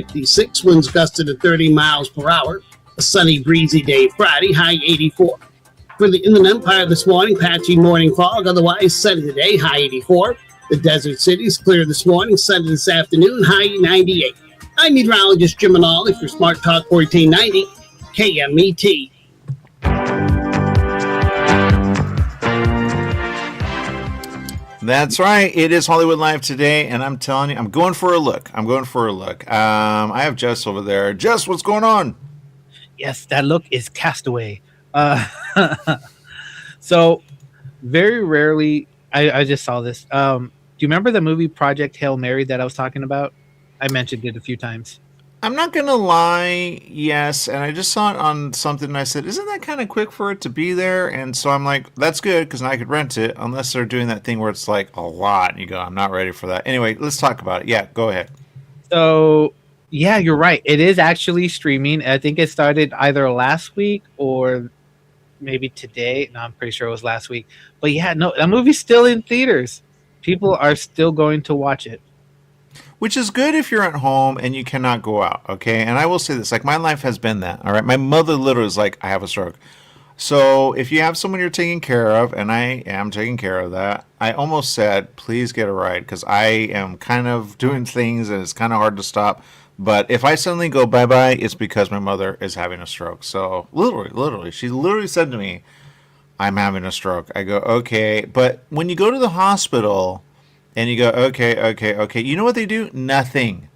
56. Winds gusted to 30 miles per hour. A sunny, breezy day Friday, high 84. For the Inland Empire this morning, patchy morning fog, otherwise sunny today, high 84. The desert cities clear this morning, sunny this afternoon, high 98. I'm meteorologist Jim Manali for Smart Talk 1490 KMET. That's right. It is Hollywood Live today, and I'm telling you, I'm going for a look. I have Jess over there. Jess, what's going on? Yes, that look is Castaway. So very rarely, I just saw this. Do you remember the movie Project Hail Mary that I was talking about? I mentioned it a few times. I'm not going to lie, yes, and I just saw it on something, and I said, isn't that kind of quick for it to be there? And so I'm like, that's good, because now I could rent it, unless they're doing that thing where it's like a lot, and you go, I'm not ready for that. Anyway, let's talk about it. Yeah, go ahead. So, yeah, you're right. It is actually streaming. I think it started either last week or maybe today. No, I'm pretty sure it was last week. But yeah, no, that movie's still in theaters. People are still going to watch it. Which is good if you're at home and you cannot go out, okay? And I will say this, like, my life has been that, all right? My mother literally is like, I have a stroke. So if you have someone you're taking care of, and I am taking care of that, I almost said, please get a ride, because I am kind of doing things and it's kind of hard to stop. But if I suddenly go bye-bye, it's because my mother is having a stroke. So literally, she literally said to me, I'm having a stroke. I go, okay. But when you go to the hospital and you go, okay, you know what they do? Nothing.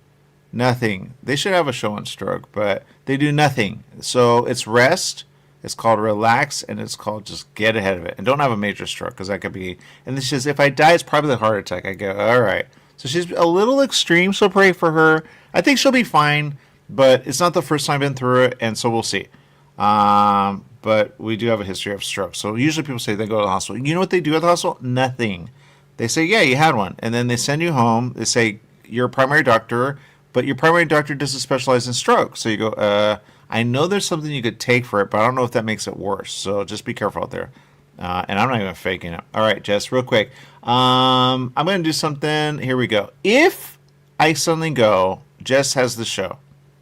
They should have a show on stroke, but they do nothing. So it's rest, it's called relax, and it's called just get ahead of it. And don't have a major stroke, because that could be, and it's just, if I die, it's probably a heart attack. I go, all right. So she's a little extreme, so pray for her. I think she'll be fine, but it's not the first time I've been through it, and so we'll see. But we do have a history of stroke. So usually people say they go to the hospital. You know what they do at the hospital? Nothing. They say, yeah, you had one. And then they send you home. They say, you're a primary doctor, but your primary doctor doesn't specialize in stroke. So you go, I know there's something you could take for it, but I don't know if that makes it worse. So just be careful out there. And I'm not even faking it. All right, Jess, real quick. I'm going to do something. Here we go. If I suddenly go, Jess has the show.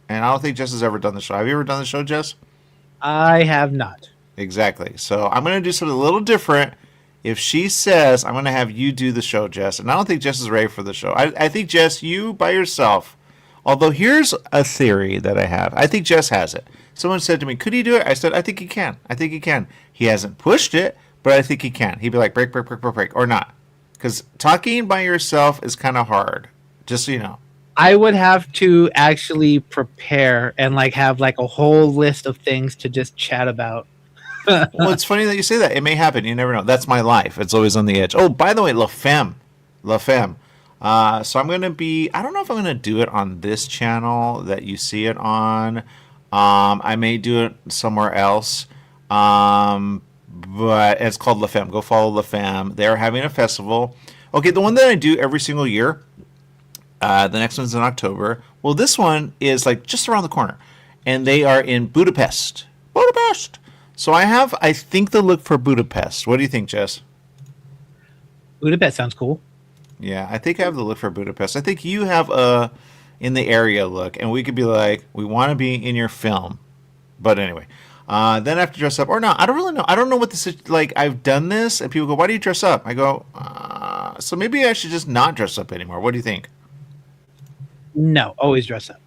And I don't think Jess has ever done the show. Have you ever done the show, Jess? I have not. Exactly. So I'm going to do something a little different. If she says, I'm going to have you do the show, Jess. And I don't think Jess is ready for the show. I think, Jess, you by yourself. Although here's a theory that I have. I think Jess has it. Someone said to me, could he do it? I said, I think he can. He hasn't pushed it, but I think he can. He'd be like, break, or not. Because talking by yourself is kind of hard, just so you know. I would have to actually prepare and have a whole list of things to just chat about. Well, it's funny that you say that. It may happen. You never know. That's my life. It's always on the edge. Oh, by the way, La Femme. So I'm going to be, I don't know if I'm going to do it on this channel that you see it on. I may do it somewhere else. But it's called La Femme. Go follow La Femme. They're having a festival. Okay, the one that I do every single year, the next one's in October. Well, this one is just around the corner. And they are in Budapest. So I think the look for Budapest. What do you think, Jess? Budapest sounds cool. Yeah, I think I have the look for Budapest. I think you have a in the area look, and we could be like, we want to be in your film. But anyway, then I have to dress up or not. I don't really know. I don't know what this is like. I've done this, and people go, "Why do you dress up?" I go, so maybe I should just not dress up anymore. What do you think? No, always dress up.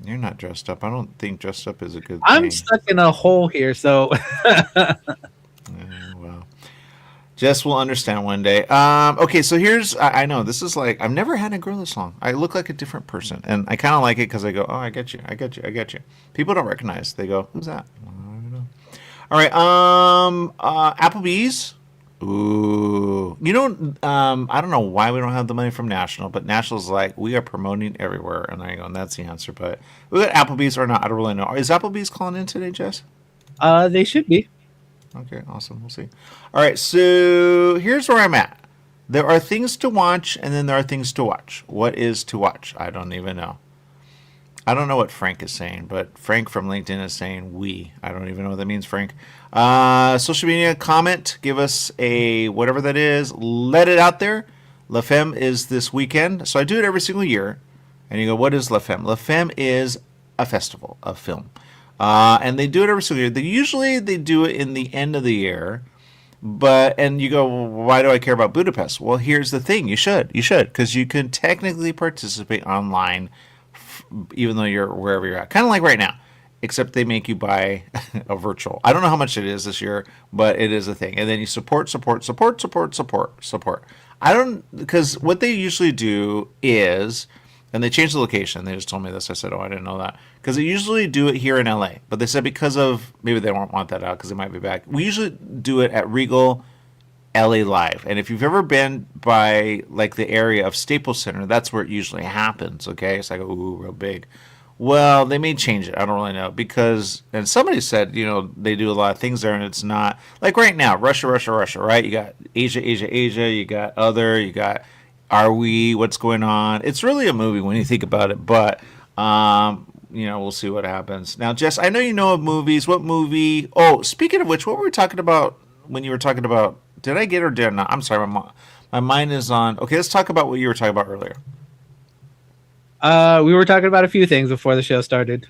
You're not dressed up. I don't think dressed up is a good thing. I'm stuck in a hole here, so. Well, Jess will understand one day. Okay, so here's, I know, this is I've never had a girl this long. I look like a different person, and I kind of like it because I go, oh, I get you. People don't recognize. They go, who's that? I don't know. All right, Applebees. Ooh. I don't know why we don't have the money from National, but National's we are promoting everywhere. And there you go, and that's the answer. But we got Applebees or not, I don't really know. Is Applebees calling in today, Jess? They should be. Okay, awesome. We'll see. All right, so here's where I'm at. There are things to watch, and then there are things to watch. What is to watch? I don't even know. I don't know what Frank is saying, but Frank from LinkedIn is saying we. I don't even know what that means, Frank. Social media, comment, give us a whatever that is. Let it out there. La Femme is this weekend. So I do it every single year. And you go, what is La Femme? La Femme is a festival of film. And they do it every single year. They do it in the end of the year. And you go, well, why do I care about Budapest? Well, here's the thing. You should, because you can technically participate online, even though you're wherever you're at. Kind of like right now, except they make you buy a virtual. I don't know how much it is this year, but it is a thing. And then you support. I don't, because what they usually do is, and they changed the location. They just told me this. I said, oh, I didn't know that. Because they usually do it here in LA. But they said because of, maybe they don't want that out because they might be back. We usually do it at Regal LA Live. And if you've ever been by like the area of Staples Center, that's where it usually happens. Okay. So I go, ooh, real big. Well, they may change it. I don't really know. Because, and somebody said, they do a lot of things there and it's not. Like right now, Russia, right? You got Asia. You got you got Are We? What's going on? It's really a movie when you think about it, but we'll see what happens. Now, Jess, I know you know of movies. What movie? Oh, speaking of which, what were we talking about when you were talking about? Did I get or did I not? I'm sorry, my mind is on. Okay, let's talk about what you were talking about earlier. We were talking about a few things before the show started.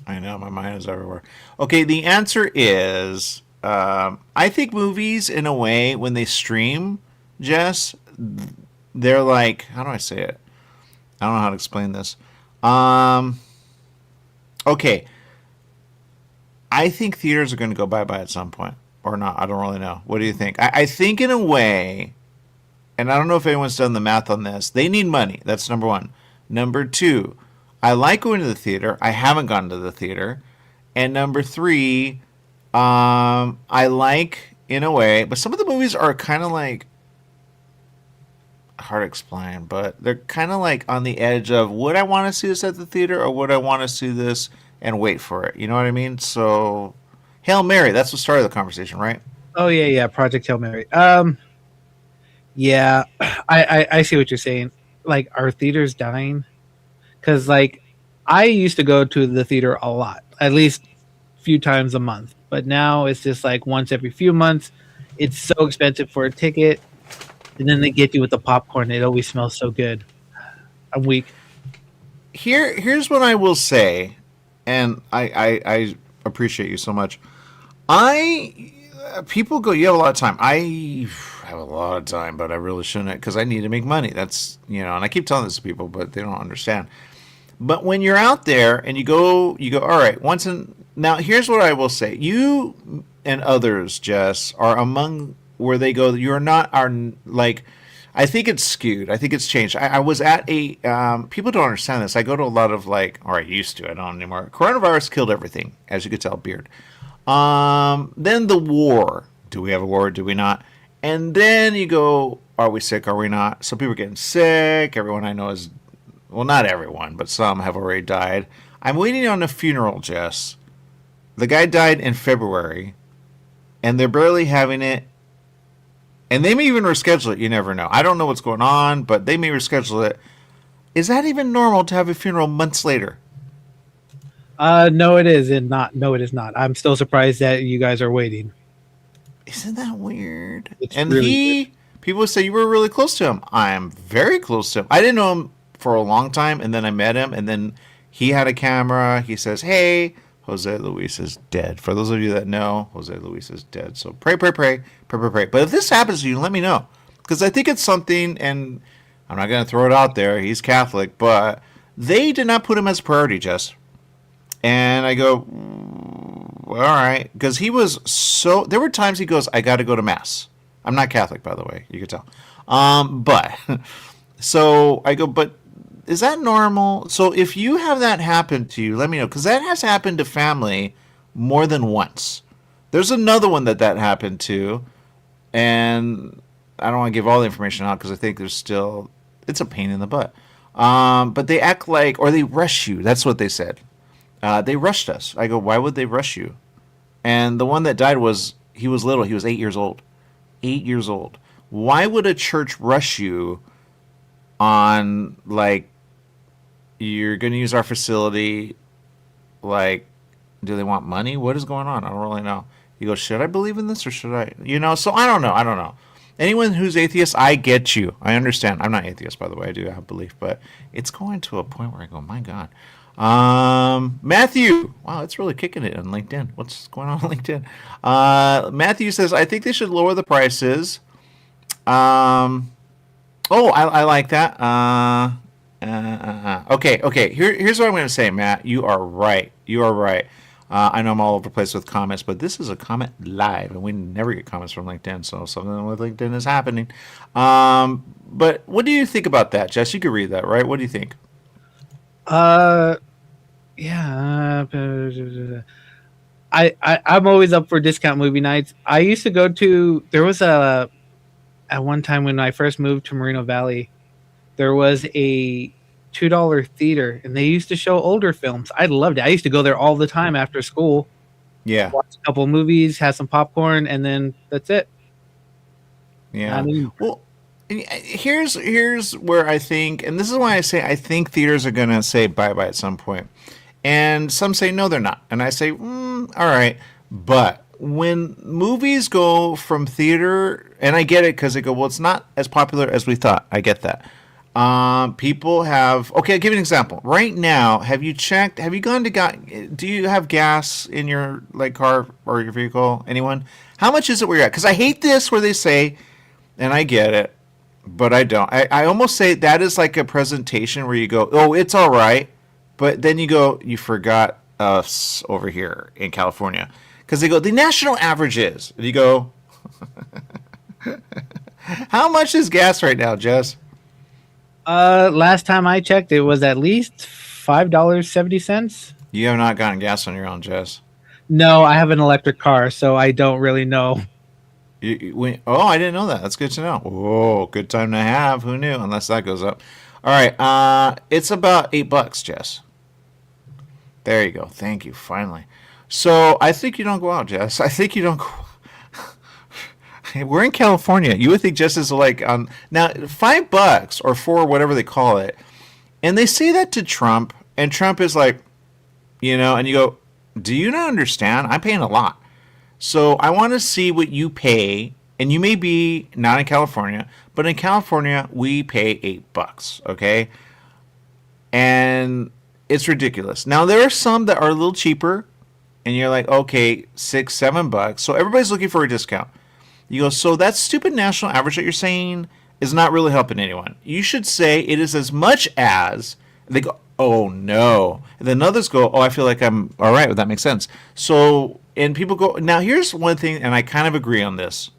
I know, my mind is everywhere. Okay, the answer is I think movies, in a way, when they stream, Jess, they're like, how do I say it? I don't know how to explain this. Okay. I think theaters are going to go bye-bye at some point. Or not. I don't really know. What do you think? I think in a way, and I don't know if anyone's done the math on this, they need money. That's number one. Number two, I like going to the theater. I haven't gone to the theater. And number three, I like, in a way, but some of the movies are kind of like, hard to explain, but they're kind of like on the edge of, would I want to see this at the theater or would I want to see this and wait for it? You know what I mean? So, Hail Mary, that's what started the conversation, right? Oh, yeah, Project Hail Mary. Yeah, I see what you're saying. Like, are theaters dying? Because, like, I used to go to the theater a lot, at least a few times a month. But now it's just like once every few months. It's so expensive for a ticket. And then they get you with the popcorn. It always smells so good. I'm weak. Here's what I will say, and I appreciate you so much. People go, you have a lot of time. I have a lot of time, but I really shouldn't, because I need to make money. That's, and I keep telling this to people, but they don't understand. But when you're out there and you go, all right, now here's what I will say. You and others, Jess, are among where they go, you're not like, I think it's skewed. I think it's changed. I was at people don't understand this. I go to a lot of or I used to, I don't anymore. Coronavirus killed everything, as you could tell, beard. Then the war. Do we have a war? Do we not? And then you go, are we sick? Are we not? Some people are getting sick. Everyone I know is, well, not everyone, but some have already died. I'm waiting on a funeral, Jess. The guy died in February, and they're barely having it. And they may even reschedule it. You never know. I don't know what's going on, but they may reschedule it. Is that even normal to have a funeral months later? No, it is not. No, it is not. I'm still surprised that you guys are waiting. Isn't that weird? It's and really people say you were really close to him. I'm very close to him. I didn't know him for a long time, and then I met him, and then he had a camera. He says, hey, Jose Luis is dead. For those of you that know, Jose Luis is dead. So pray. But if this happens to you, let me know. Because I think it's something, and I'm not going to throw it out there. He's Catholic, but they did not put him as a priority, Jess. And I go, all right. Because he was so, there were times he goes, I got to go to Mass. I'm not Catholic, by the way. You could tell. But, so I go, but is that normal? So if you have that happen to you, let me know. Because that has happened to family more than once. There's another one that happened to. And I don't want to give all the information out because I think it's a pain in the butt. But they act like, or they rush you. That's what they said. They rushed us. I go, why would they rush you? And the one that died he was little. He was 8 years old. 8 years old. Why would a church rush you on, you're going to use our facility? Do they want money? What is going on? I don't really know. You go, should I believe in this or should I? So I don't know. Anyone who's atheist, I get you. I understand. I'm not atheist, by the way. I do have belief, but it's going to a point where I go, my God. Matthew, wow, it's really kicking it on LinkedIn. What's going on LinkedIn? Matthew says, I think they should lower the prices. I like that. Okay. Here's what I'm going to say, Matt. You are right. I know I'm all over the place with comments, but this is a comment live, and we never get comments from LinkedIn, so something with LinkedIn is happening. But what do you think about that, Jess? You could read that, right? What do you think? Yeah. I'm always up for discount movie nights. I used to go to. There was at one time when I first moved to Moreno Valley, there was a $2 theater, and they used to show older films. I loved it. I used to go there all the time after school. Yeah. Watch a couple movies, have some popcorn, and then that's it. Yeah. Well, here's where I think, and this is why I say I think theaters are going to say bye-bye at some point. And some say no, they're not. And I say, all right. But when movies go from theater, and I get it because they go, well, it's not as popular as we thought. I get that. People have, okay, I'll give you an example. Right now, have you gone to, do you have gas in your car or your vehicle? Anyone? How much is it where you're at? Because I hate this where they say, and I get it, but I don't. I almost say that is like a presentation where you go, oh, it's all right. But then you go, you forgot us over here in California. Because they go, the national average is. And you go, how much is gas right now, Jess? Last time I checked, it was at least $5.70. You have not gotten gas on your own, Jess. No, I have an electric car, so I don't really know. I didn't know that. That's good to know. Whoa, good time to have. Who knew? Unless that goes up. All right. It's about $8, Jess. There you go. Thank you. Finally. So I think you don't go out, Jess. I think you don't go. We're in California. You would think Jess is now $5 or $4, whatever they call it, and they say that to Trump, and Trump is like, and you go, do you not understand? I'm paying a lot, so I want to see what you pay. And you may be not in California, but in California we pay $8. Okay, and it's ridiculous. Now there are some that are a little cheaper, and you're like, okay, $6, $7. So everybody's looking for a discount. You go, so that stupid national average that you're saying is not really helping anyone. You should say it is as much as. They go, oh no. And then others go, oh, I feel like I'm all right. Well, that makes sense. So, and people go, now here's one thing, and I kind of agree on this.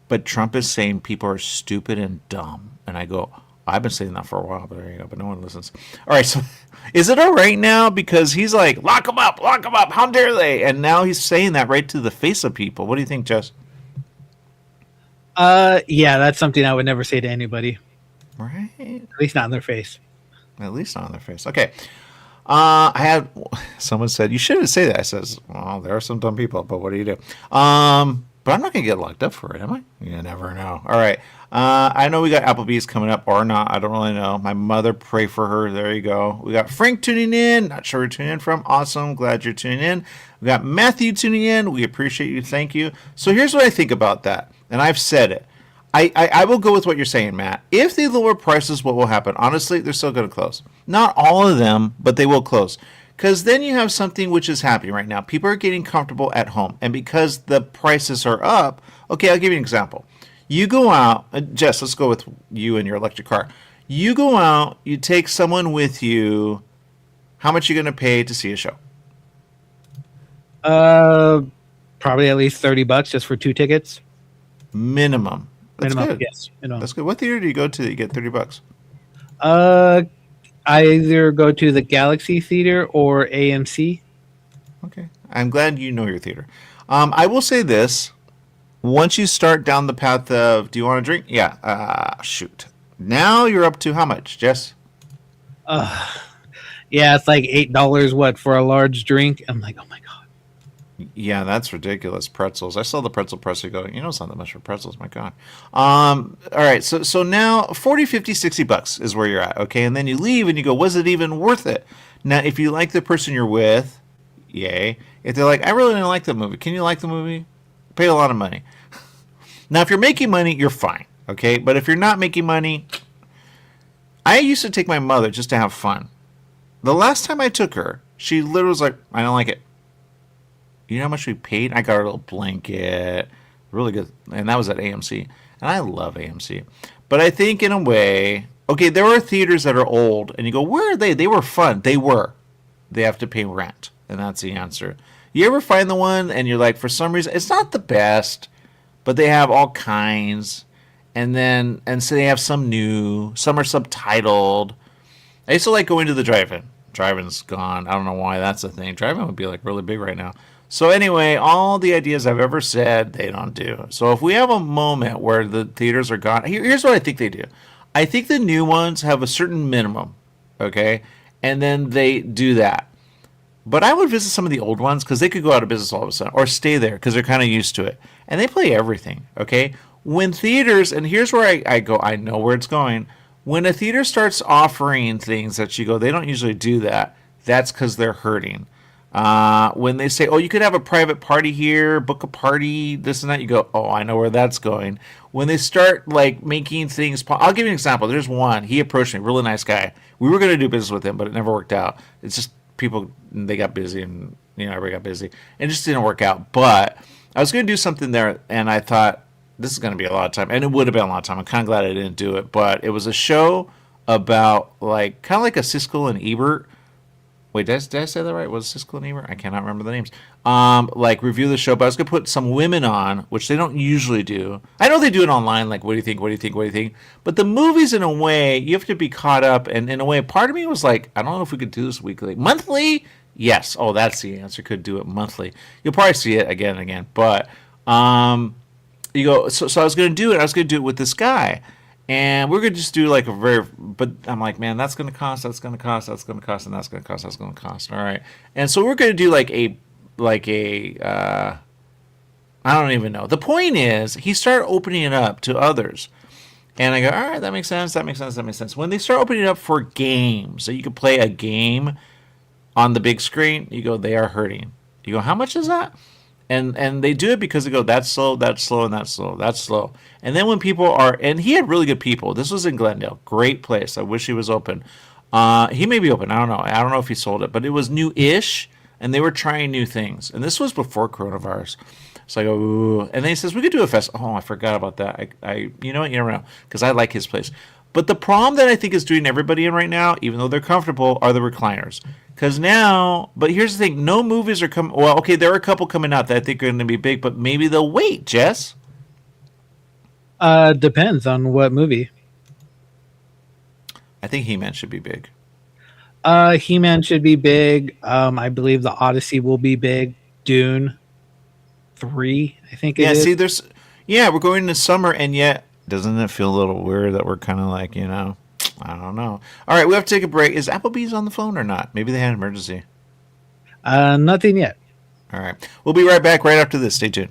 But Trump is saying people are stupid and dumb. And I go, I've been saying that for a while, but there you go. But no one listens. All right, so is it all right now? Because he's like, lock them up, how dare they? And now he's saying that right to the face of people. What do you think, Jess? Yeah, that's something I would never say to anybody. Right. At least not in their face. Okay. Someone said, you shouldn't say that. I says, well, there are some dumb people, but what do you do? But I'm not going to get locked up for it, am I? You never know. All right. I know we got Applebees coming up or not. I don't really know. My mother, pray for her. There you go. We got Frank tuning in. Not sure where you're tuning in from. Awesome. Glad you're tuning in. We got Matthew tuning in. We appreciate you. Thank you. So here's what I think about that. And I've said it. I will go with what you're saying, Matt. If they lower prices, what will happen? Honestly, they're still going to close. Not all of them, but they will close. Because then you have something which is happening right now. People are getting comfortable at home. And because the prices are up, okay, I'll give you an example. You go out, Jess, let's go with you and your electric car. You go out, you take someone with you. How much are you going to pay to see a show? Probably at least $30 just for 2 tickets. Minimum. That's good. Yes. That's good. What theater do you go to that you get $30? I either go to the Galaxy Theater or AMC. Okay. I'm glad you know your theater. I will say this. Once you start down the path of, do you want to drink? Yeah. Shoot. Now you're up to how much, Jess? Yeah, it's like $8, for a large drink? I'm like, oh my God. Yeah, that's ridiculous. Pretzels. I saw the pretzel price. You go, it's not that much for pretzels. My God. All right. So now 40, 50, $60 is where you're at. Okay. And then you leave and you go, was it even worth it? Now, if you like the person you're with, yay. If they're like, I really didn't like the movie. Can you like the movie? Pay a lot of money. Now, if you're making money, you're fine, okay? But if you're not making money, I used to take my mother just to have fun. The last time I took her, she literally was like, I don't like it. You know how much we paid? I got her a little blanket, really good, and that was at AMC. And I love AMC. But I think in a way, okay, there are theaters that are old, and you go, where are they? They were fun. They were. They have to pay rent, and that's the answer. You ever find the one, and you're like, for some reason, it's not the best, but they have all kinds, and so they have some new, some are subtitled. I used to like going to the drive-in. Drive-in's gone. I don't know why that's a thing. Drive-in would be like really big right now. So anyway, all the ideas I've ever said, they don't do. So if we have a moment where the theaters are gone, here's what I think they do. I think the new ones have a certain minimum, okay? And then they do that. But I would visit some of the old ones because they could go out of business all of a sudden or stay there because they're kind of used to it. And they play everything, okay? When theaters, and here's where I go, I know where it's going. When a theater starts offering things that you go, they don't usually do that. That's because they're hurting. When they say, oh, you could have a private party here, book a party, this and that, you go, oh, I know where that's going. When they start like making things, I'll give you an example. There's one, he approached me, really nice guy. We were going to do business with him, but it never worked out. It's just people, they got busy and, everybody got busy and it just didn't work out. But I was going to do something there and I thought this is going to be a lot of time, and it would have been a lot of time. I'm kind of glad I didn't do it, but it was a show about kind of like a Siskel and Ebert. Wait, did I say that right? Was it Siskel and Ebert? I cannot remember the names. Review the show, but I was going to put some women on, which they don't usually do. I know they do it online, like, what do you think, what do you think, what do you think? But the movies, in a way, you have to be caught up, and in a way, part of me was like, I don't know if we could do this weekly. Monthly? Yes. Oh, that's the answer. Could do it monthly. You'll probably see it again and again. But you go, so I was going to do it. I was going to do it with this guy. And we're going to just do like but I'm like, man, that's going to cost, that's going to cost, that's going to cost, and that's going to cost, that's going to cost. All right. And so we're going to do I don't even know. The point is, he started opening it up to others. And I go, all right, that makes sense, that makes sense, that makes sense. When they start opening it up for games, so you can play a game on the big screen, you go, they are hurting. You go, how much is that? And they do it because they go, that's slow, and that's slow, that's slow. And then when people are, and he had really good people. This was in Glendale. Great place. I wish he was open. He may be open. I don't know. I don't know if he sold it. But it was new-ish, and they were trying new things. And this was before coronavirus. So I go, ooh. And then he says, we could do a fest. Oh, I forgot about that. You know what? You never know. Because I like his place. But the problem that I think is doing everybody in right now, even though they're comfortable, are the recliners. Because now, but here's the thing, no movies are coming. Well, okay, there are a couple coming out that I think are going to be big, but maybe they'll wait, Jess. Depends on what movie. I think He-Man should be big. He-Man should be big. I believe the Odyssey will be big. Dune 3, I think it is. Yeah, see, we're going into summer, and yet, doesn't it feel a little weird that we're kind of like, I don't know. All right, we have to take a break. Is Applebees on the phone or not? Maybe they had an emergency. Nothing yet. All right. We'll be right back right after this. Stay tuned.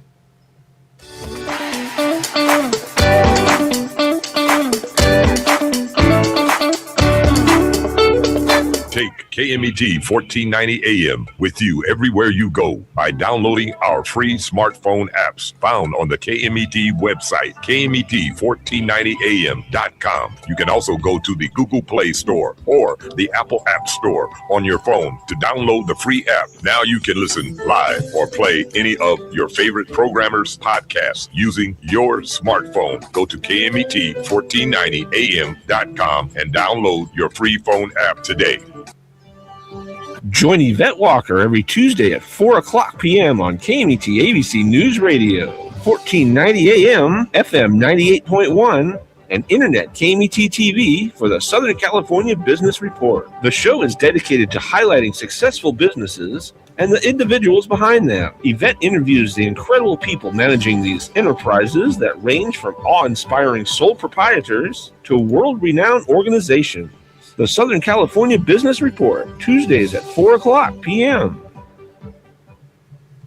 Take KMET 1490 AM with you everywhere you go by downloading our free smartphone apps found on the KMET website, KMET1490am.com. You can also go to the Google Play Store or the Apple App Store on your phone to download the free app. Now you can listen live or play any of your favorite programmers' podcasts using your smartphone. Go to KMET1490am.com and download your free phone app today. Join Yvette Walker every Tuesday at 4 o'clock p.m. on KMET ABC News Radio, 1490 AM, FM 98.1, and Internet KMET TV for the Southern California Business Report. The show is dedicated to highlighting successful businesses and the individuals behind them. Yvette interviews the incredible people managing these enterprises that range from awe-inspiring sole proprietors to world-renowned organizations. The Southern California Business Report, Tuesdays at 4 o'clock p.m.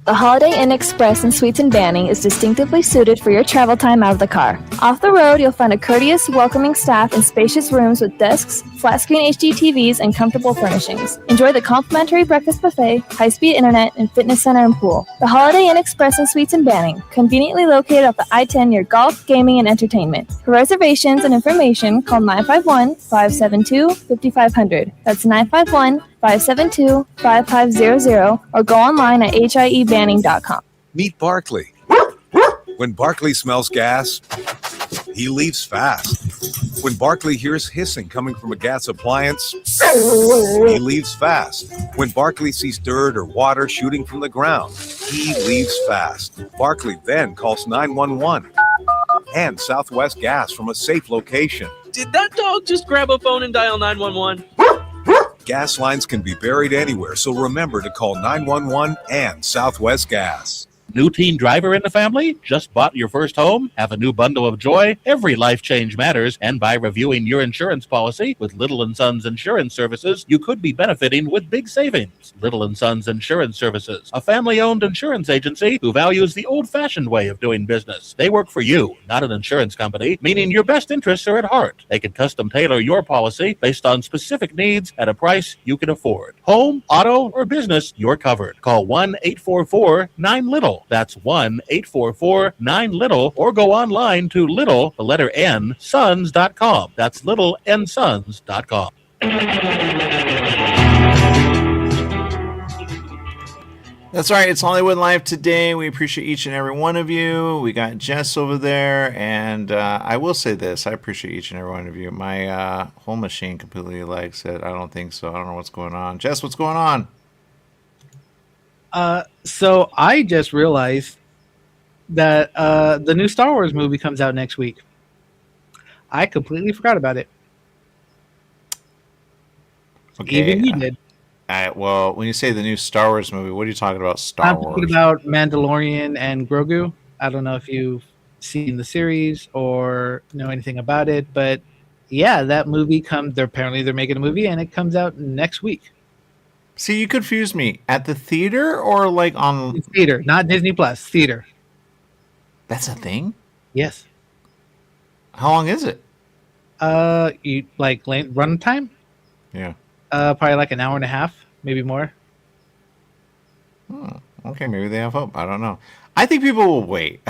The Holiday Inn Express and Suites in Banning is distinctively suited for your travel time out of the car. Off the road, you'll find a courteous, welcoming staff and spacious rooms with desks, flat-screen HD TVs, and comfortable furnishings. Enjoy the complimentary breakfast buffet, high-speed internet, and fitness center and pool. The Holiday Inn Express and Suites in Banning, conveniently located off the I-10 near golf, gaming, and entertainment. For reservations and information, call 951-572-5500. That's 951-572-5500 or go online at hiebanning.com. Meet Barkley. When Barkley smells gas, he leaves fast. When Barkley hears hissing coming from a gas appliance, he leaves fast. When Barkley sees dirt or water shooting from the ground, he leaves fast. Barkley then calls 911 and Southwest Gas from a safe location. Did that dog just grab a phone and dial 911? Gas lines can be buried anywhere, so remember to call 911 and Southwest Gas. New teen driver in the family? Just bought your first home? Have a new bundle of joy? Every life change matters, and by reviewing your insurance policy with Little & Sons Insurance Services, you could be benefiting with big savings. Little & Sons Insurance Services, a family-owned insurance agency who values the old-fashioned way of doing business. They work for you, not an insurance company, meaning your best interests are at heart. They can custom tailor your policy based on specific needs at a price you can afford. Home, auto, or business, you're covered. Call 1-844-9-LITTLE. That's 1-844-9-LITTLE, or go online to little, the letter N, sons.com. That's littlendsons.com. That's right. It's Hollywood Live today. We appreciate each and every one of you. We got Jess over there, and I will say this. I appreciate each and every one of you. My whole machine completely said, I don't think so. I don't know what's going on. Jess, what's going on? So I just realized that the new Star Wars movie comes out next week. I completely forgot about it. Okay. Even you did. Well, when you say the new Star Wars movie, what are you talking about? I'm talking about Mandalorian and Grogu. I don't know if you've seen the series or know anything about it, but yeah, that movie comes. Apparently, they're making a movie, and it comes out next week. See, you confused me. At the theater or on theater, not Disney Plus, theater. That's a thing? Yes. How long is it? You run time? Yeah. Probably an hour and a half, maybe more. Okay, maybe they have hope. I don't know. I think people will wait.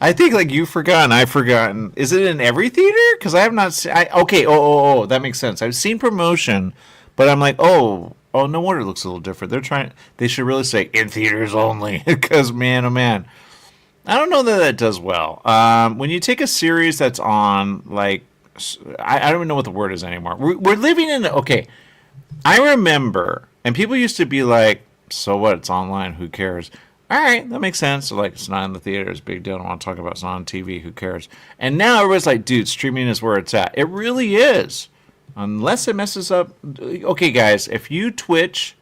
I think you've forgotten, I've forgotten. Is it in every theater? Because I have not seen. That makes sense. I've seen promotion, but I'm no wonder it looks a little different. They should really say in theaters only, because man, oh man, I don't know that does well. When you take a series that's on I don't even know what the word is anymore. We're living in I remember, and people used to be like, so what? It's online. Who cares? All right, that makes sense. So it's not in the theaters, big deal. I don't want to talk about it. It's on TV. Who cares? And now everybody's like, dude, streaming is where it's at. It really is. Unless it messes up. Okay, guys, if you Twitch,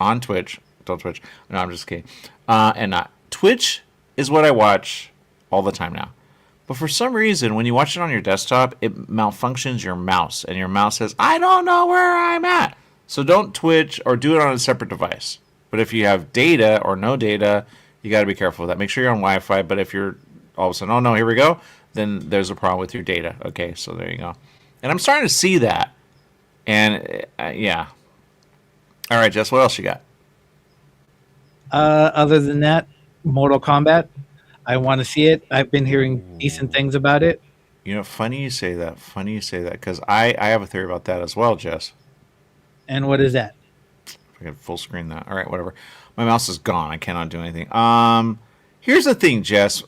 on Twitch, don't Twitch. No, I'm just kidding. And not. Twitch is what I watch all the time now. But for some reason, when you watch it on your desktop, it malfunctions your mouse. And your mouse says, I don't know where I'm at. So don't Twitch or do it on a separate device. But if you have data or no data, you got to be careful with that. Make sure you're on Wi-Fi. But if you're all of a sudden, oh no, here we go, then there's a problem with your data. Okay, so there you go. And I'm starting to see that. And yeah. All right, Jess, what else you got? Other than that, Mortal Kombat. I want to see it. I've been hearing decent things about it. Funny you say that. Because I have a theory about that as well, Jess. And what is that? I can full screen that. All right, whatever. My mouse is gone. I cannot do anything. Here's the thing, Jess.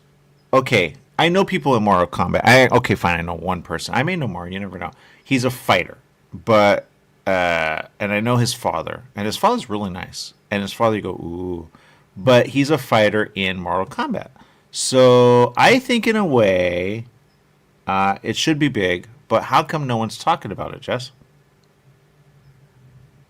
Okay, I know people in Mortal Kombat. Okay, fine. I know one person. I may know more. You never know. He's a fighter, but and I know his father, and his father's really nice. And his father, you go, ooh, but he's a fighter in Mortal Kombat. So I think in a way, it should be big. But how come no one's talking about it, Jess?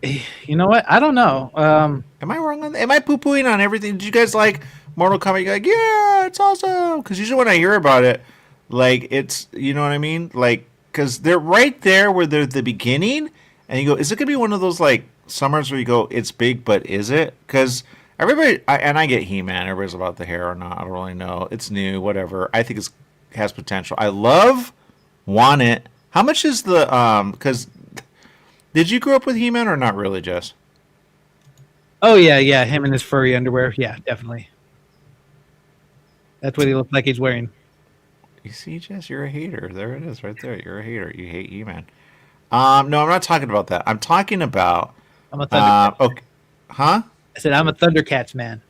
You know what? I don't know. Am I wrong on that? Am I poo-pooing on everything? Did you guys like Mortal Kombat? You're like, yeah, it's awesome. Because usually when I hear about it, it's, you know what I mean? Because they're right there where they're the beginning. And you go, is it going to be one of those, summers where you go, it's big, but is it? Because I get He-Man. Everybody's about the hair or not. I don't really know. It's new, whatever. I think it has potential. I want it. How much is the because did you grow up with He-Man or not really, Jess? Oh yeah, him in his furry underwear. Yeah, definitely. That's what he looked like he's wearing. You see, Jess, you're a hater. There it is, right there. You're a hater. You hate He-Man. No, I'm not talking about that. I'm talking about. I'm a Thundercats. Okay, huh? I said I'm a Thundercats man.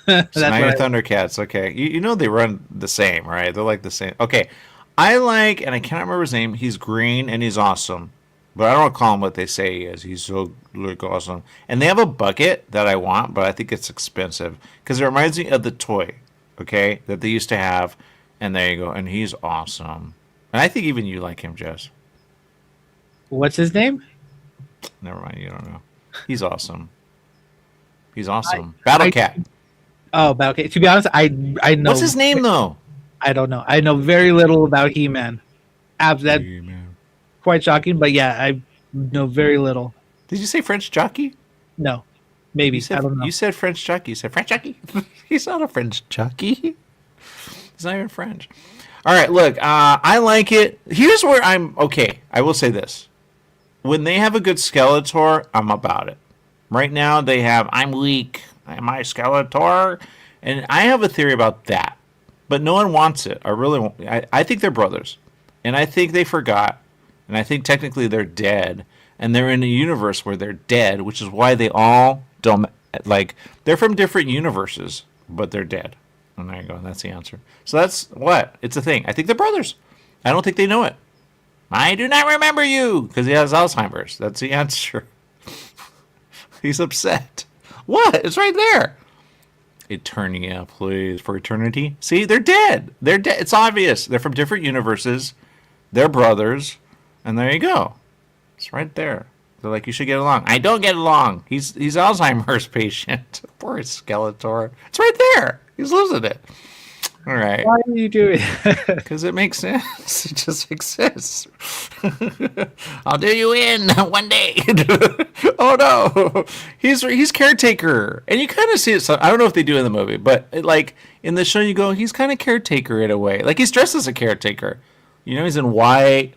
So now you're Thundercats. Okay, you know they run the same, right? They're like the same. Okay, I like, and I can't remember his name. He's green and he's awesome, but I don't call him what they say he is. He's so like awesome. And they have a bucket that I want, but I think it's expensive because it reminds me of the toy, okay, that they used to have. And there you go. And he's awesome. And I think even you like him, Jess. What's his name? Never mind. You don't know. He's awesome. He's awesome. Battle Cat. Oh, Battle Cat. To be honest, I know. What's his name, though? I don't know. I know very little about He-Man. That's quite shocking. But yeah, I know very little. Did you say French jockey? No. Maybe. I don't know. You said French jockey. You said French jockey? He's not a French jockey. It's not even French. All right, look, I like it. Here's where I'm okay. I will say this. When they have a good Skeletor, I'm about it. Right now, they have, I'm weak. Am I Skeletor? And I have a theory about that. But no one wants it. I think they're brothers. And I think they forgot. And I think technically they're dead. And they're in a universe where they're dead, which is why they all don't, like, they're from different universes, but they're dead. And there you go. That's the answer. So that's what? It's a thing. I think they're brothers. I don't think they know it. I do not remember you because he has Alzheimer's. That's the answer. He's upset. What? It's right there. Eternia, please. For eternity. See, they're dead. They're dead. It's obvious. They're from different universes. They're brothers. And there you go. It's right there. They're like, you should get along. I don't get along. He's Alzheimer's patient. Poor Skeletor. It's right there. He's losing it. All right. Why are you doing it? Because it makes sense. It just exists. I'll do you in one day. Oh, no. He's caretaker. And you kind of see it. So, I don't know if they do in the movie, but like in the show, you go, he's kind of caretaker in a way. Like he's dressed as a caretaker. You know, he's in white.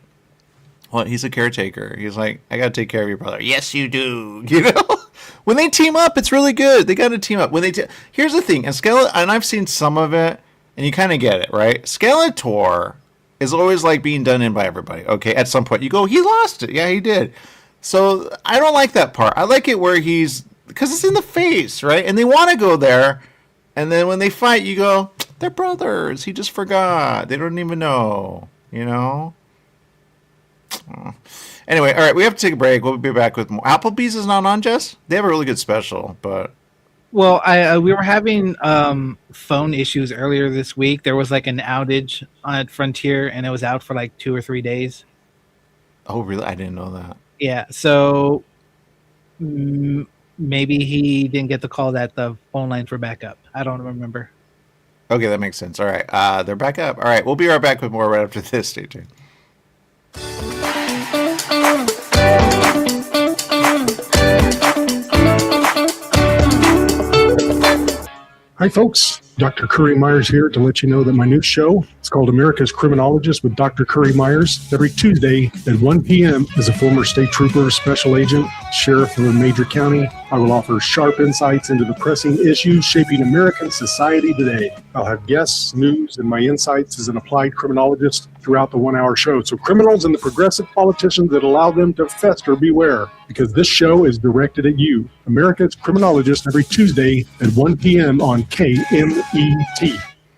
Well, he's a caretaker. He's like, I got to take care of your brother. Yes, you do. You know? When they team up, it's really good. They got to team up. When they here's the thing, and I've seen some of it, and you kind of get it, right? Skeletor is always like being done in by everybody. Okay, at some point you go, he lost it. Yeah, he did. So I don't like that part. I like it where because it's in the face, right? And they want to go there, and then when they fight, you go, they're brothers. He just forgot. They don't even know. You know. Oh. Anyway, all right, we have to take a break. We'll be back with more. Applebee's is not on, Jess? They have a really good special, but... Well, we were having phone issues earlier this week. There was like an outage at Frontier, and it was out for like 2 or 3 days. Oh, really? I didn't know that. Yeah, so maybe he didn't get the call that the phone lines were back up. I don't remember. Okay, that makes sense. All right, they're back up. All right, we'll be right back with more right after this. Stay tuned. Hi, folks. Dr. Curry Myers here to let you know that my new show is called America's Criminologist with Dr. Curry Myers. Every Tuesday at 1 p.m. as a former state trooper, special agent, sheriff of a major county, I will offer sharp insights into the pressing issues shaping American society today. I'll have guests, news, and my insights as an applied criminologist throughout the 1-hour show. So criminals and the progressive politicians that allow them to fester, beware, because this show is directed at you. America's Criminologist every Tuesday at 1 p.m. on KMET.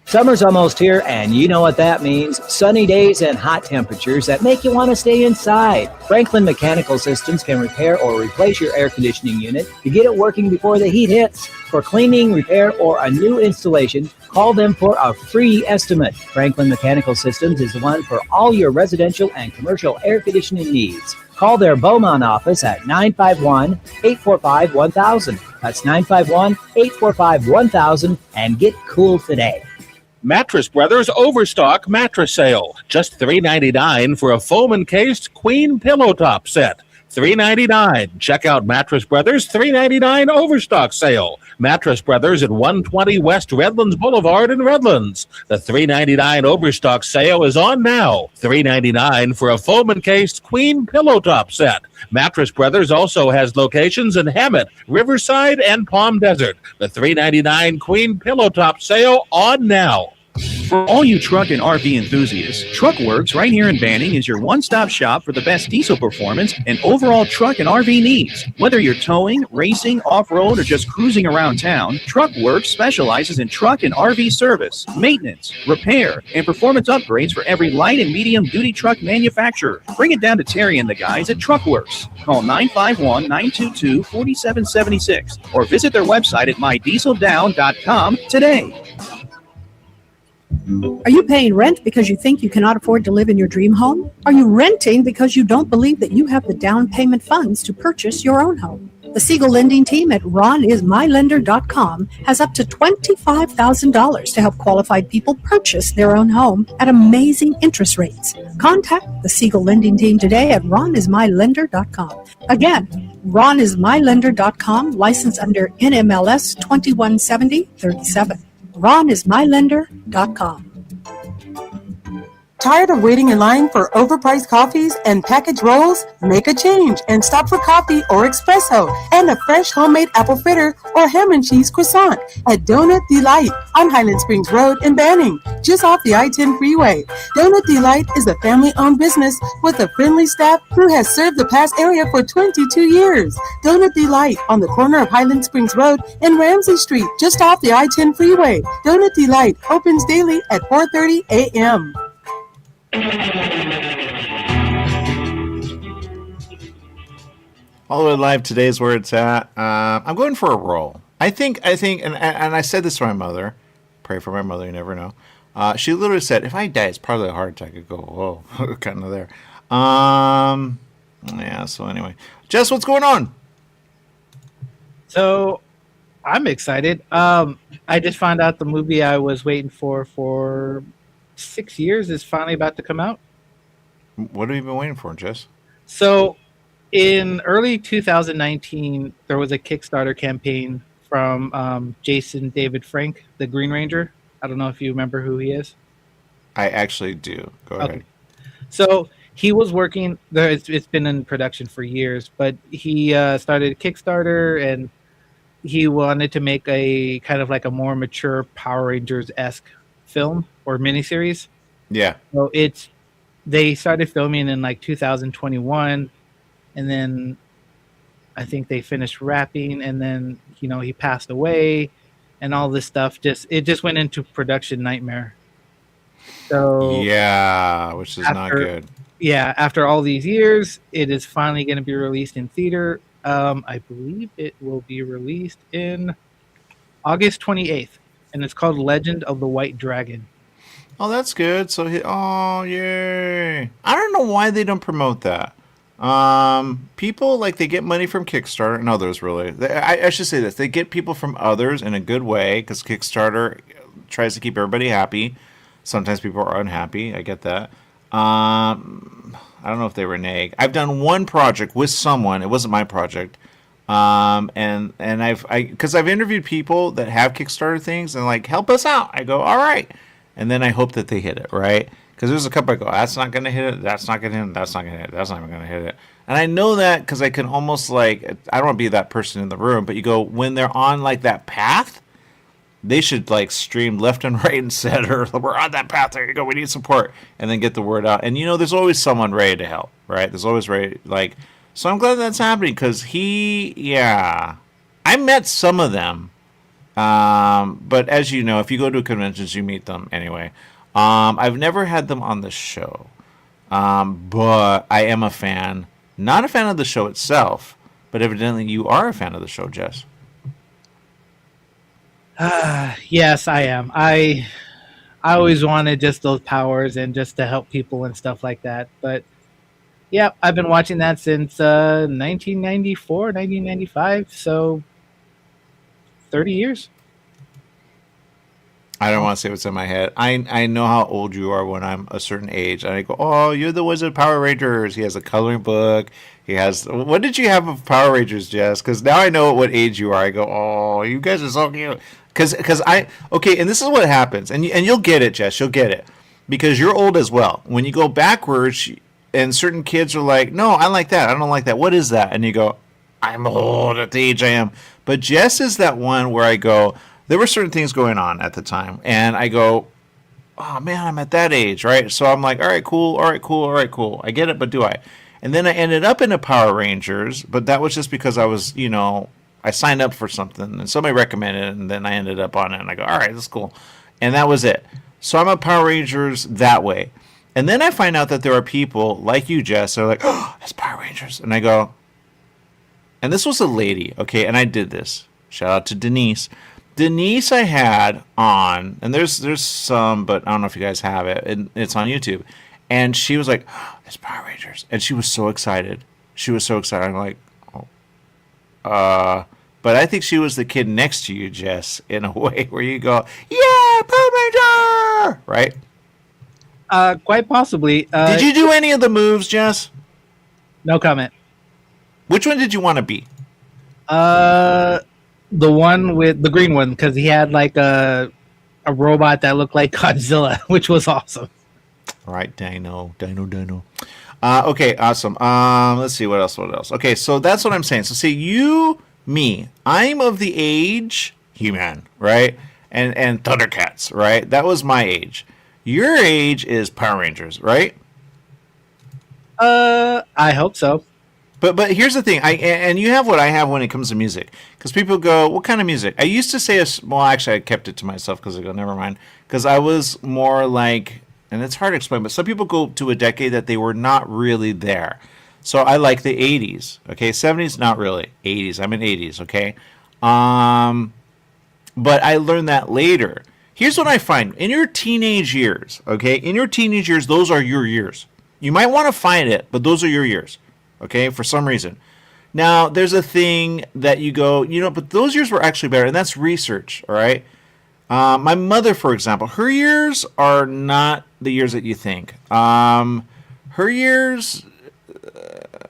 Summer's almost here, and you know what that means. Sunny days and hot temperatures that make you want to stay inside. Franklin Mechanical Systems can repair or replace your air conditioning unit to get it working before the heat hits. For cleaning, repair, or a new installation, call them for a free estimate. Franklin Mechanical Systems is the one for all your residential and commercial air conditioning needs. Call their Beaumont office at 951-845-1000. That's 951-845-1000 and get cool today. Mattress Brothers Overstock Mattress Sale. Just $3.99 for a foam-encased queen pillow top set. $3.99. Check out Mattress Brothers $3.99 overstock sale. Mattress Brothers at 120 West Redlands Boulevard in Redlands. The $3.99 overstock sale is on now. $3.99 for a foam encased queen pillow top set. Mattress Brothers also has locations in Hammett, Riverside, and Palm Desert. The $3.99 queen pillow top sale on now. For all you truck and RV enthusiasts, TruckWorks right here in Banning is your one-stop shop for the best diesel performance and overall truck and RV needs. Whether you're towing, racing, off-road, or just cruising around town, TruckWorks specializes in truck and RV service, maintenance, repair, and performance upgrades for every light and medium-duty truck manufacturer. Bring it down to Terry and the guys at TruckWorks. Call 951-922-4776 or visit their website at mydieseldown.com today. Are you paying rent because you think you cannot afford to live in your dream home? Are you renting because you don't believe that you have the down payment funds to purchase your own home? The Siegel lending team at ronismylender.com has up to $25,000 to help qualified people purchase their own home at amazing interest rates. Contact the Siegel lending team today at ronismylender.com. Again, ronismylender.com, licensed under NMLS 217037. ronismylender.com. Tired of waiting in line for overpriced coffees and packaged rolls? Make a change and stop for coffee or espresso and a fresh homemade apple fritter or ham and cheese croissant at Donut Delight on Highland Springs Road in Banning, just off the I-10 freeway. Donut Delight is a family-owned business with a friendly staff who has served the past area for 22 years. Donut Delight on the corner of Highland Springs Road and Ramsey Street, just off the I-10 freeway. Donut Delight opens daily at 4:30 a.m. Hollywood Live, today's where it's at. I'm going for a roll. I think, and I said this to my mother. Pray for my mother, you never know. She literally said, if I die, it's probably a heart attack. I go, whoa, kind of there. Yeah, so anyway. Jess, what's going on? So, I'm excited. I just found out the movie I was waiting for 6 years is finally about to come out. What have you been waiting for, Jess? So, in early 2019, there was a Kickstarter campaign from Jason David Frank, the Green Ranger. I don't know if you remember who he is. I actually do. Go ahead. So, he was working there. It's been in production for years, but he started a Kickstarter and he wanted to make a kind of like a more mature Power Rangers-esque film or miniseries. Yeah. So they started filming in like 2021, and then I think they finished wrapping, and then he passed away, and all this stuff just went into production nightmare. So yeah, which is not good. Yeah, after all these years, it is finally going to be released in theater. I believe it will be released in August 28th. And it's called Legend of the White Dragon. Oh, that's good. So, yay. I don't know why they don't promote that. People, they get money from Kickstarter and others, really. I should say this. They get people from others in a good way because Kickstarter tries to keep everybody happy. Sometimes people are unhappy. I get that. I don't know if they renege. I've done one project with someone. It wasn't my project. And I've interviewed people that have Kickstarter things and help us out. I go, all right. And then I hope that they hit it, right? Because there's a couple I go, that's not going to hit it. That's not going to hit it. That's not going to hit it. That's not even going to hit it. And I know that because I can almost I don't want to be that person in the room, but you go, when they're on that path, they should stream left and right and center. We're on that path. There you go. We need support. And then get the word out. And there's always someone ready to help, right? There's always ready, so I'm glad that's happening because I met some of them. But as you know, if you go to conventions, you meet them anyway. I've never had them on the show. But I am a fan. Not a fan of the show itself, but evidently you are a fan of the show, Jess. Yes, I am. I always wanted just those powers and just to help people and stuff like that. But yeah, I've been watching that since 1994, 1995, so 30 years. I don't want to say what's in my head. I know how old you are when I'm a certain age. And I go, oh, you're the Wizard of Power Rangers. He has a coloring book. He has... What did you have of Power Rangers, Jess? Because now I know what age you are. I go, oh, you guys are so cute. Because I... Okay, and this is what happens. And you'll get it, Jess. You'll get it. Because you're old as well. When you go backwards, and certain kids are like, no, I like that. I don't like that. What is that? And you go, I'm old at the age I am. But Jess is that one where I go... There were certain things going on at the time, and I go, oh, man, I'm at that age, right? So I'm like, all right, cool. I get it, but do I? And then I ended up in a Power Rangers, but that was just because I was, I signed up for something, and somebody recommended it, and then I ended up on it, and I go, all right, that's cool. And that was it. So I'm a Power Rangers that way. And then I find out that there are people like you, Jess, that are like, oh, that's Power Rangers. And I go, and this was a lady, okay, and I did this. Shout out to Denise. Denise I had on, and there's some, but I don't know if you guys have it, and it's on YouTube. And she was like, oh, it's Power Rangers. And she was so excited. I'm like, oh. But I think she was the kid next to you, Jess, in a way where you go, yeah, Power Ranger! Right? Quite possibly. Did you do any of the moves, Jess? No comment. Which one did you want to be? The one with the green one, because he had like a robot that looked like Godzilla, which was awesome. All right, Dino. Okay, awesome. Let's see, what else? Okay, so that's what I'm saying. So see, me, I'm of the age He-Man, right? And Thundercats, right? That was my age. Your age is Power Rangers, right? I hope so. But here's the thing, and you have what I have when it comes to music, because people go, what kind of music? I used to say, well, actually, I kept it to myself because I go, never mind, because I was more like, and it's hard to explain, but some people go to a decade that they were not really there. So I like the 80s, okay, 70s, not really, 80s, I'm in 80s, okay, but I learned that later. Here's what I find, in your teenage years, okay, those are your years. You might want to find it, but those are your years. Okay, for some reason. Now, there's a thing that you go, but those years were actually better, and that's research, all right? My mother, for example, her years are not the years that you think. Her years,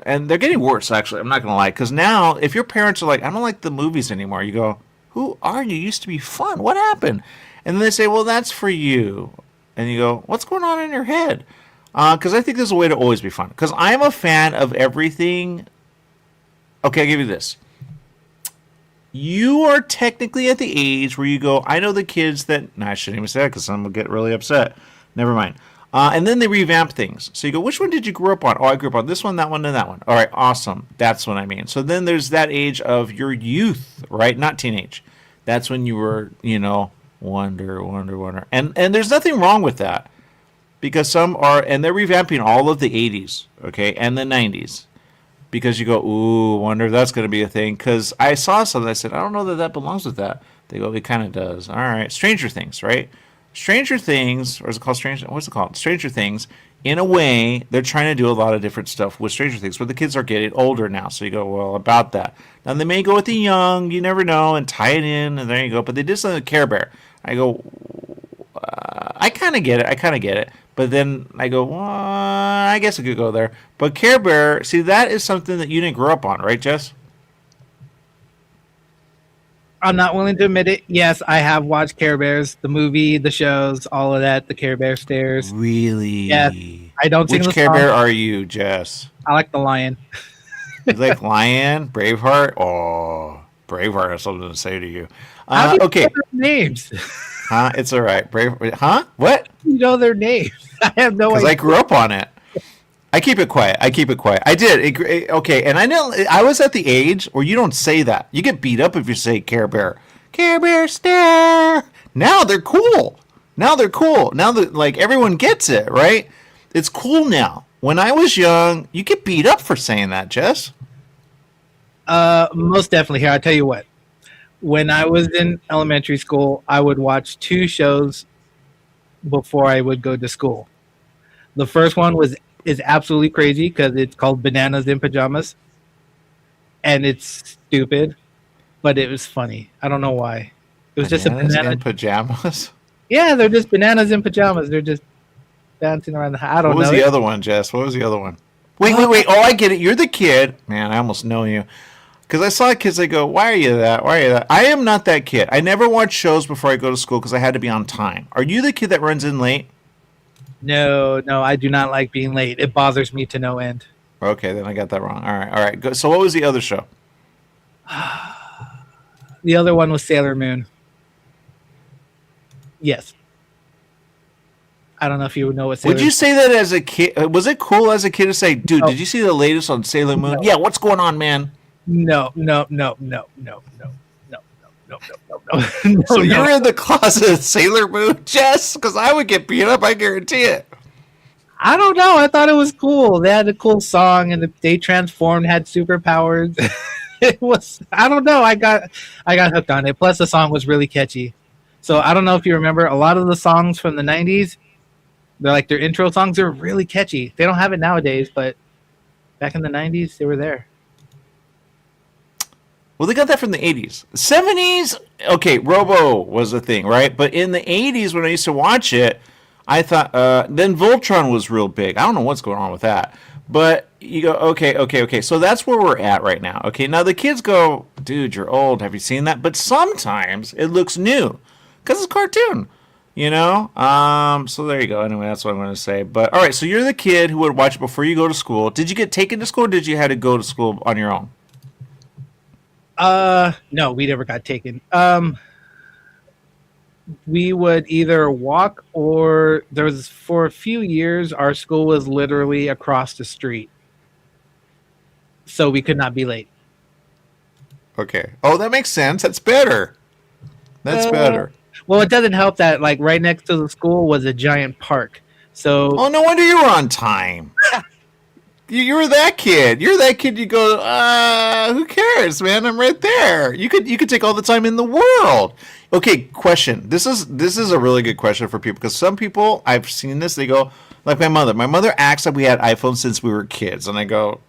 and they're getting worse, actually, I'm not going to lie, because now, if your parents are like, I don't like the movies anymore, you go, who are you? You used to be fun. What happened? And then they say, well, that's for you. And you go, what's going on in your head? Because I think there's a way to always be fun. Because I'm a fan of everything. Okay, I'll give you this. You are technically at the age where you go, I know the kids that... No, I shouldn't even say that because some will get really upset. Never mind. And then they revamp things. So you go, which one did you grow up on? Oh, I grew up on this one, that one, and that one. All right, awesome. That's what I mean. So then there's that age of your youth, right? Not teenage. That's when you were, wonder. And there's nothing wrong with that. Because some are, and they're revamping all of the 80s, okay, and the 90s. Because you go, ooh, wonder if that's going to be a thing. Because I saw something, I said, I don't know that belongs with that. They go, it kind of does. All right, Stranger Things, right? Stranger Things, or is it called what's it called? Stranger Things, in a way, they're trying to do a lot of different stuff with Stranger Things, but the kids are getting older now. So you go, well, about that. Now, they may go with the young, you never know, and tie it in, and there you go. But they did something with Care Bear. I go, I kind of get it. But then I go, well, I guess I could go there. But Care Bear, see, that is something that you didn't grow up on, right, Jess? I'm not willing to admit it. Yes, I have watched Care Bears, the movie, the shows, all of that, the Care Bear stairs. Really? Yes. I don't sing Which the Care song. Bear are you, Jess? I like the lion. You like Lion? Braveheart? Oh, Braveheart has something to say to you. How do you okay. know their names? Huh? It's all right. Huh? What? You know their names. I have no idea. Because I grew up on it. I keep it quiet. I did. Okay, and I know I was at the age where you don't say that. You get beat up if you say Care Bear. Care Bear stare. Now they're cool. Now that like everyone gets it, right? It's cool now. When I was young, you get beat up for saying that, Jess. Most definitely. Here, I'll tell you what. When I was in elementary school, I would watch 2 shows before I would go to school. The first one is absolutely crazy because it's called Bananas in Pajamas. And it's stupid, but it was funny. I don't know why. It was just a banana in pajamas. Yeah, they're just bananas in pajamas. They're just dancing around the house. I don't know. What was the other one, Jess? What was the other one? Wait. Oh, I get it. You're the kid. Man, I almost know you. Because I saw kids, they go, why are you that? Why are you that? I am not that kid. I never watch shows before I go to school because I had to be on time. Are you the kid that runs in late? No, I do not like being late. It bothers me to no end. Okay, then I got that wrong. All right. Good. So what was the other show? The other one was Sailor Moon. Yes. I don't know if you would know what Sailor Would you say that as a kid? Was it cool as a kid to say, dude, did you see the latest on Sailor Moon? No. Yeah, what's going on, man? No. So you're in the closet of Sailor Moon, Jess? Because I would get beat up, I guarantee it. I don't know. I thought it was cool. They had a cool song, and they transformed, had superpowers. It was. I don't know. I got hooked on it. Plus, the song was really catchy. So I don't know if you remember a lot of the songs from the '90s. They're like their intro songs are really catchy. They don't have it nowadays, but back in the '90s, they were there. Well, they got that from the 80s. 70s, okay, Robo was a thing, right? But in the 80s, when I used to watch it, I thought, then Voltron was real big. I don't know what's going on with that. But you go, okay. So that's where we're at right now. Okay, now the kids go, dude, you're old. Have you seen that? But sometimes it looks new because it's a cartoon, you know? So there you go. Anyway, that's what I'm going to say. But all right, so you're the kid who would watch it before you go to school. Did you get taken to school or did you have to go to school on your own? No, we never got taken. We would either walk or for a few years, our school was literally across the street. So we could not be late. Okay. Oh, that makes sense. That's better. That's better. Well, it doesn't help that like right next to the school was a giant park. So oh, no wonder you were on time. You were that kid. You're that kid. You go, who cares, man? I'm right there. You could take all the time in the world. Okay, question. This is a really good question for people because some people I've seen this. They go like my mother. My mother acts like we had iPhones since we were kids, and I go,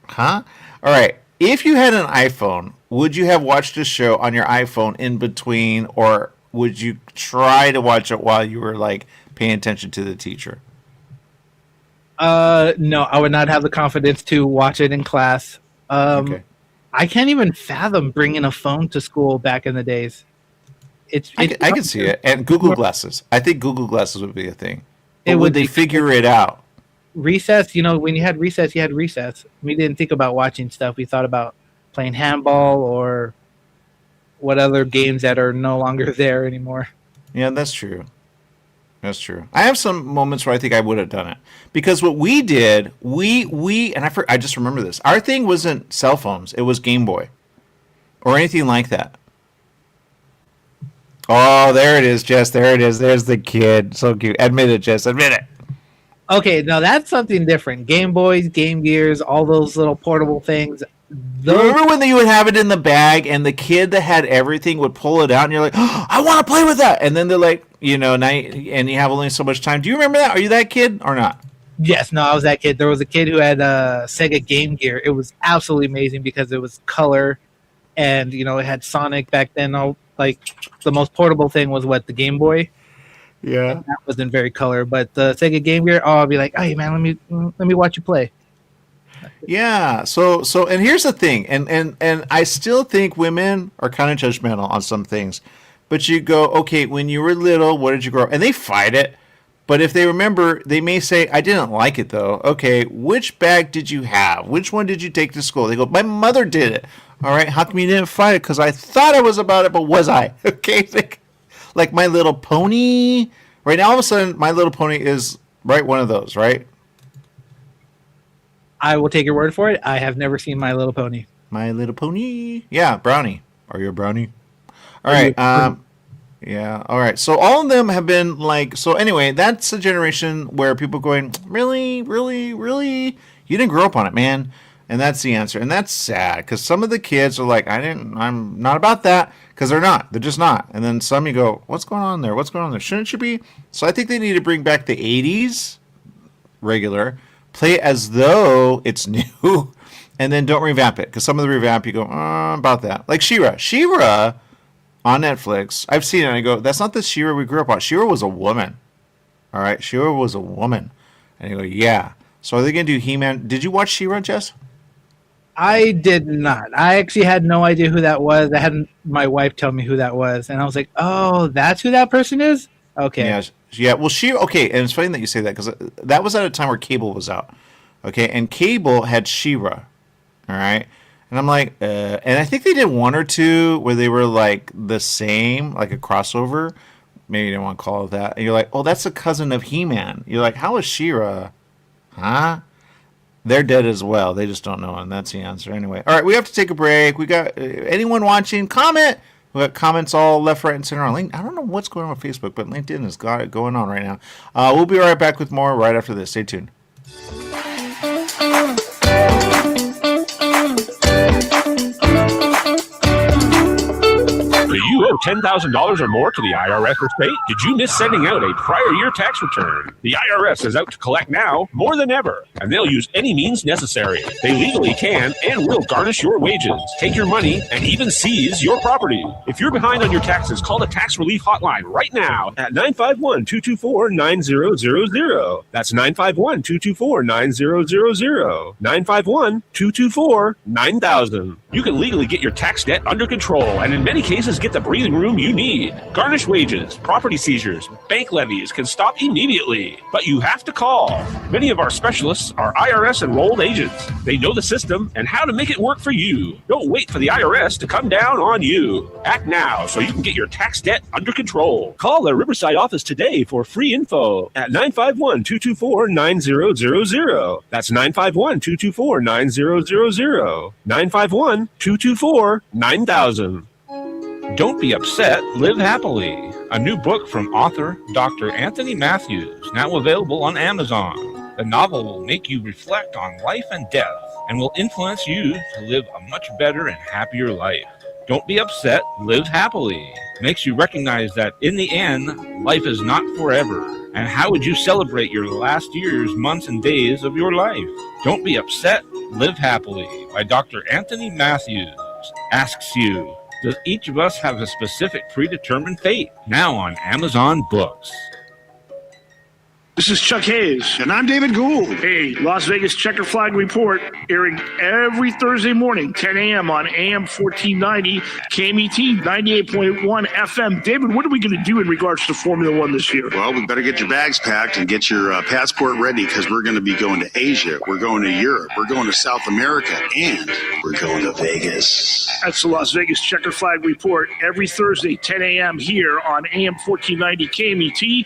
huh? All right. If you had an iPhone, would you have watched a show on your iPhone in between, or would you try to watch it while you were like paying attention to the teacher? No, I would not have the confidence to watch it in class. Okay. I can't even fathom bringing a phone to school back in the days. I can see it. And Google Glasses. I think Google Glasses would be a thing. But would they be figure it out? Recess, when you had recess, you had recess. We didn't think about watching stuff. We thought about playing handball or what other games that are no longer there anymore. Yeah, that's true. That's true. I have some moments where I think I would have done it because what we did, and I just remember this. Our thing wasn't cell phones; it was Game Boy, or anything like that. Oh, there it is, Jess. There it is. There's the kid. So cute. Admit it, Jess. Admit it. Okay, now that's something different. Game Boys, Game Gears, all those little portable things. Remember when you would have it in the bag and the kid that had everything would pull it out and you're like, oh, I want to play with that. And then they're like, now and you have only so much time. Do you remember that? Are you that kid or not? Yes, no, I was that kid. There was a kid who had a Sega Game Gear. It was absolutely amazing because it was color and, it had Sonic back then. Like the most portable thing was the Game Boy. Yeah. And that wasn't very color, but the Sega Game Gear, I'll be like, hey man, let me watch you play. Yeah. So and here's the thing, and I still think women are kind of judgmental on some things. But you go, okay, when you were little, what did you grow up? And they fight it. But if they remember, they may say, I didn't like it though. Okay, which bag did you have? Which one did you take to school? They go, my mother did it. All right, how come you didn't fight it? Because I thought I was about it, but was I? Okay, like My Little Pony. Right now, all of a sudden, My Little Pony is one of those, right? I will take your word for it. I have never seen My Little Pony. My Little Pony. Yeah, Brownie. Are you a brownie? All right. Yeah. All right. So all of them have been so anyway, that's a generation where people are going, really, really, really? You didn't grow up on it, man. And that's the answer. And that's sad because some of the kids are like, I'm not about that because they're not. They're just not. And then some you go, what's going on there? What's going on there? Shouldn't you be? So I think they need to bring back the 80s regular, play it as though it's new, and then don't revamp it because some of the revamp you go, about that. Like She-Ra. She-Ra on Netflix. I've seen it. And I go, that's not the She-Ra we grew up on. She-Ra was a woman. All right, She-Ra was a woman. And I go, yeah. So are they going to do He-Man? Did you watch She-Ra, Jess? I did not. I actually had no idea who that was. I had my wife tell me who that was, and I was like, "Oh, that's who that person is." Okay. Yeah. Well, okay, and it's funny that you say that because that was at a time where cable was out. Okay, and cable had She-Ra. All right, and I'm like, and I think they did one or two where they were like the same, like a crossover. Maybe you didn't want to call it that. And you're like, oh, that's a cousin of He-Man. You're like, how is She-Ra? Huh? They're dead as well. They just don't know, and that's the answer. Anyway, all right, we have to take a break. We got anyone watching? Comment. We got comments all left, right, and center on LinkedIn. I don't know what's going on with Facebook, but LinkedIn has got it going on right now. We'll be right back with more right after this. Stay tuned. Do you owe $10,000 or more to the IRS or state? Did you miss sending out a prior year tax return? The IRS is out to collect now more than ever, and they'll use any means necessary. They legally can and will garnish your wages, take your money, and even seize your property. If you're behind on your taxes, call the Tax Relief Hotline right now at 951-224-9000. That's 951-224-9000. 951-224-9000. You can legally get your tax debt under control, and in many cases, get the breathing room you need. Garnished wages, property seizures, bank levies can stop immediately, but you have to call. Many of our specialists are IRS enrolled agents. They know the system and how to make it work for you. Don't wait for the IRS to come down on you. Act now so you can get your tax debt under control. Call the Riverside office today for free info at 951-224-9000. That's 951-224-9000. 951-224-9000. Don't be upset, live happily. A new book from author Dr. Anthony Matthews, now available on Amazon. The novel will make you reflect on life and death and will influence you to live a much better and happier life. Don't be upset, live happily. Makes you recognize that in the end, life is not forever. And how would you celebrate your last years, months, and days of your life? Don't be upset, live happily by Dr. Anthony Matthews asks you, does each of us have a specific predetermined fate? Now on Amazon Books. This is Chuck Hayes. And I'm David Gould. Hey, Las Vegas Checker Flag Report, airing every Thursday morning, 10 a.m. on AM 1490, KMET 98.1 FM. David, what are we going to do in regards to Formula One this year? Well, we better get your bags packed and get your passport ready because we're going to be going to Asia. We're going to Europe. We're going to South America. And we're going to Vegas. That's the Las Vegas Checker Flag Report, every Thursday, 10 a.m. here on AM 1490, KMET.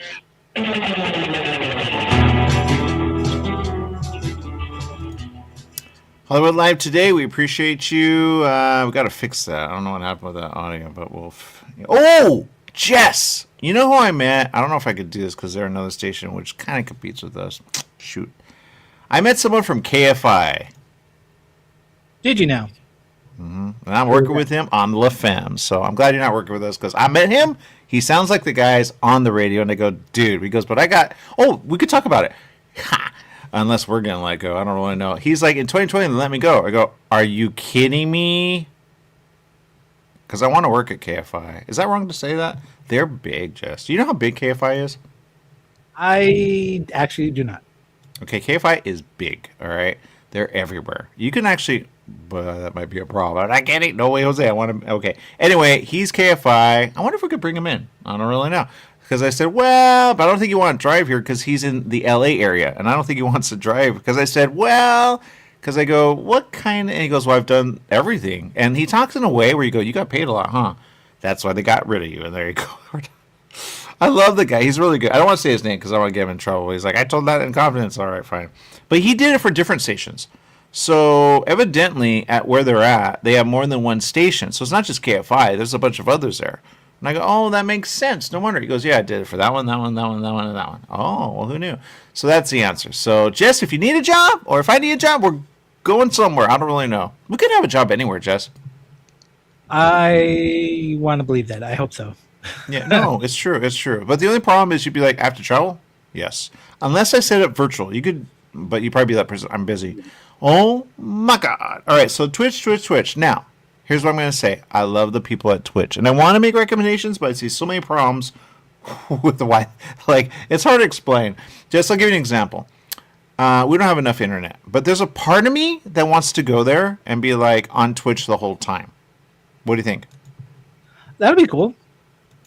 Hollywood Live today. We appreciate you. We got to fix that. I don't know what happened with that audio, but we'll. Oh, Jess. You know who I met? I don't know if I could do this because they're another station which kind of competes with us. Shoot. I met someone from KFI. Did you now? Mm-hmm. And I'm working with him on La Femme. So I'm glad you're not working with us because I met him. He sounds like the guys on the radio, and they go, dude. He goes, but I got. Oh, we could talk about it. Ha! Unless we're gonna let go. I don't really know. He's like, in 2020, let me go. I go, are you kidding me? Because I want to work at KFI. Is that wrong to say that? They're big, Jess. Do you know how big KFI is? I actually do not. Okay, KFI is big, all right? They're everywhere. You can actually, but that might be a problem. I get it. No way, Jose. I want to, okay. Anyway, he's KFI. I wonder if we could bring him in. I don't really know. Because I said, well, but I don't think you want to drive here because he's in the LA area. And I don't think he wants to drive. Because I said, well, because I go, what kind of, and he goes, well, I've done everything. And he talks in a way where you go, you got paid a lot, huh? That's why they got rid of you. And there you go. I love the guy. He's really good. I don't want to say his name because I don't want to get him in trouble. He's like, I told that in confidence. All right, fine. But he did it for different stations. So evidently, at where they're at, they have more than one station. So it's not just KFI. There's a bunch of others there. And I go, oh, that makes sense. No wonder. He goes, yeah, I did it for that one, that one, that one, that one, and that one. Oh, well, who knew? So that's the answer. So, Jess, if you need a job, or if I need a job, we're going somewhere. I don't really know. We could have a job anywhere, Jess. I want to believe that. I hope so. Yeah, no, it's true. It's true. But the only problem is you'd be like, I have to travel? Yes. Unless I set up virtual. You could, but you'd probably be that person. I'm busy. Oh, my God. All right, so Twitch. Now, Here's what I'm going to say. I love the people at Twitch. And I want to make recommendations, but I see so many problems with the why. Like, it's hard to explain. Just I'll give you an example. We don't have enough internet. But there's a part of me that wants to go there and be, like, on Twitch the whole time. What do you think? That'd be cool.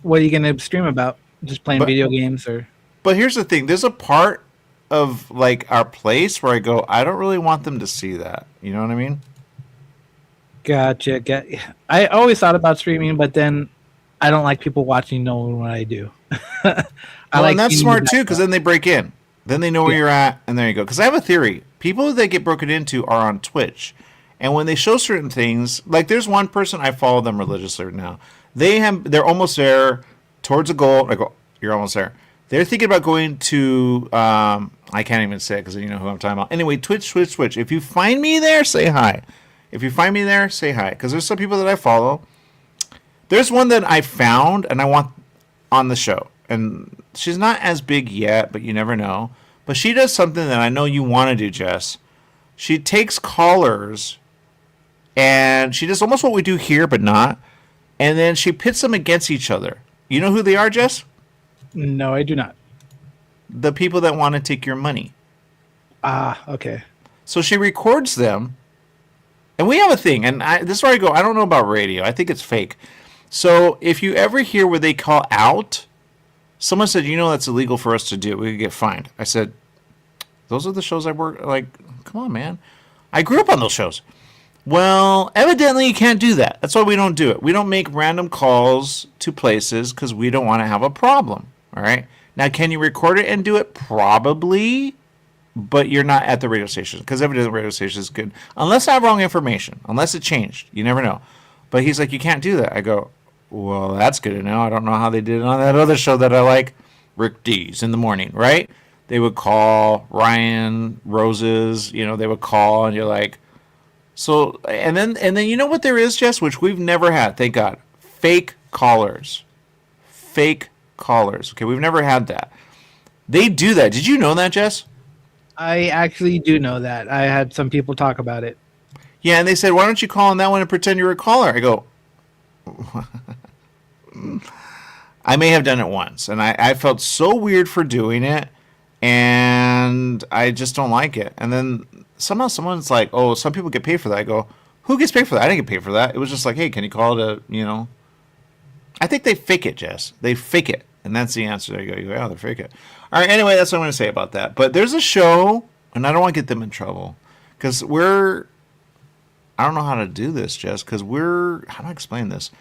What are you going to stream about? Just playing video games or... But here's the thing. There's a part of, like, our place where I go, I don't really want them to see that. You know what I mean? Gotcha. I always thought about streaming, but then I don't like people watching knowing what I do. And that's smart too, because then they break in. Then they know where you're at, and there you go. Because I have a theory. People that get broken into are on Twitch. And when they show certain things, like there's one person, I follow them religiously right now. They're almost there towards a goal. I go, you're almost there. They're thinking about going to, I can't even say it because you know who I'm talking about. Anyway, Twitch. If you find me there, say hi. If you find me there, say hi. Because there's some people that I follow. There's one that I found and I want on the show. And she's not as big yet, but you never know. But she does something that I know you want to do, Jess. She takes callers and she does almost what we do here, but not. And then she pits them against each other. You know who they are, Jess? No, I do not. The people that want to take your money. Ah, okay. So she records them. And we have a thing, and this is where I go, I don't know about radio. I think it's fake. So if you ever hear where they call out, someone said, you know, that's illegal for us to do. We could get fined. I said, those are the shows I work, like, come on, man. I grew up on those shows. Well, evidently you can't do that. That's why we don't do it. We don't make random calls to places because we don't want to have a problem, all right? Now, can you record it and do it? Probably. But you're not at the radio station because every radio station is good. Unless I have wrong information. Unless it changed. You never know. But he's like, you can't do that. I go, well, that's good to know. I don't know how they did it on that other show that I like. Rick D's in the morning, right? They would call Ryan Roses. You know, they would call and you're like, so, and then you know what there is, Jess, which we've never had. Thank God. Fake callers. Fake callers. Okay, we've never had that. They do that. Did you know that, Jess? I actually do know that. I had some people talk about it. Yeah, and they said, why don't you call on that one and pretend you're a caller? I go, I may have done it once, and I felt so weird for doing it, and I just don't like it. And then somehow someone's like, oh, some people get paid for that. I go, who gets paid for that? I didn't get paid for that. It was just like, hey, can you call it a, you know? I think they fake it, Jess. They fake it. And that's the answer. There you go. You go, yeah, they fake it. All right, anyway, that's what I'm going to say about that. But there's a show, and I don't want to get them in trouble. Because I don't know how to do this, Jess, because how do I explain this?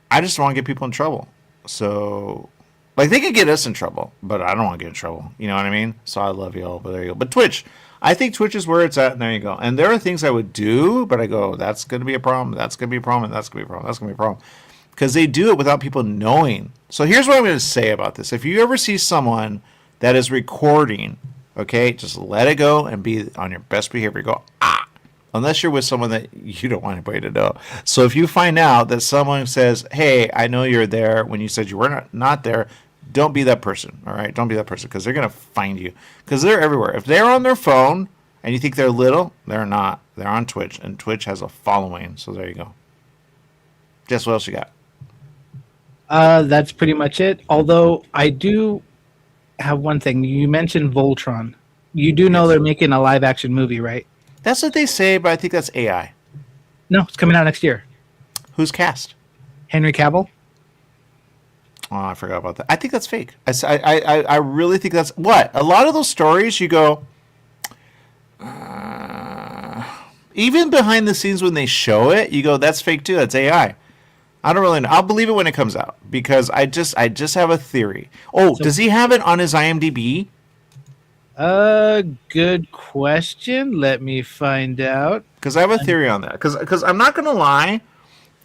I just don't want to get people in trouble. So, like, they could get us in trouble, but I don't want to get in trouble. You know what I mean? So I love you all, but there you go. But Twitch, I think Twitch is where it's at, and there you go. And there are things I would do, but I go, that's going to be a problem, that's going to be a problem, and that's going to be a problem, that's going to be a problem. Because they do it without people knowing. So here's what I'm going to say about this. If you ever see someone that is recording, okay, just let it go and be on your best behavior. Go, unless you're with someone that you don't want anybody to know. So if you find out that someone says, hey, I know you're there when you said you were not there, don't be that person, all right? Don't be that person because they're going to find you because they're everywhere. If they're on their phone and you think they're little, they're not. They're on Twitch, and Twitch has a following. So there you go. Jess, what else you got? That's pretty much it. Although I do have one thing. You mentioned Voltron. You do know they're making a live action movie, right? That's what they say, but I think that's AI. No, it's coming out next year. Who's cast? Henry Cavill. Oh, I forgot about that. I think that's fake. I really think that's what a lot of those stories. You go, even behind the scenes when they show it, you go, that's fake too. That's AI. I don't really know. I'll believe it when it comes out because I just have a theory. Oh, so, does he have it on his IMDb? Good question. Let me find out. Because I have a theory on that. Because I'm not going to lie,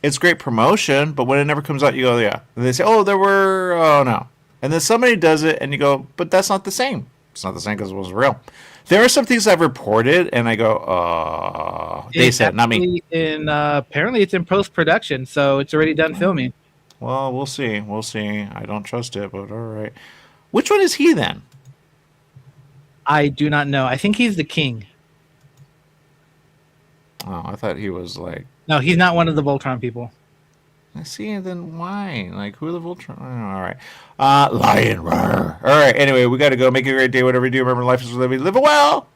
it's great promotion, but when it never comes out, you go, yeah. And they say, oh, no. And then somebody does it, and you go, but that's not the same. It's not the same because it wasn't real. There are some things I've reported, and I go, they said, not me. Apparently it's in post-production, so it's already done filming. Well, we'll see. I don't trust it, but all right. Which one is he then? I do not know. I think he's the king. Oh, I thought he was like. No, he's not one of the Voltron people. I see. Then why? Like, who are the Voltron? Oh, all right. Lion roar. All right. Anyway, we got to go. Make it a great day. Whatever you do, remember life is living. Live it well.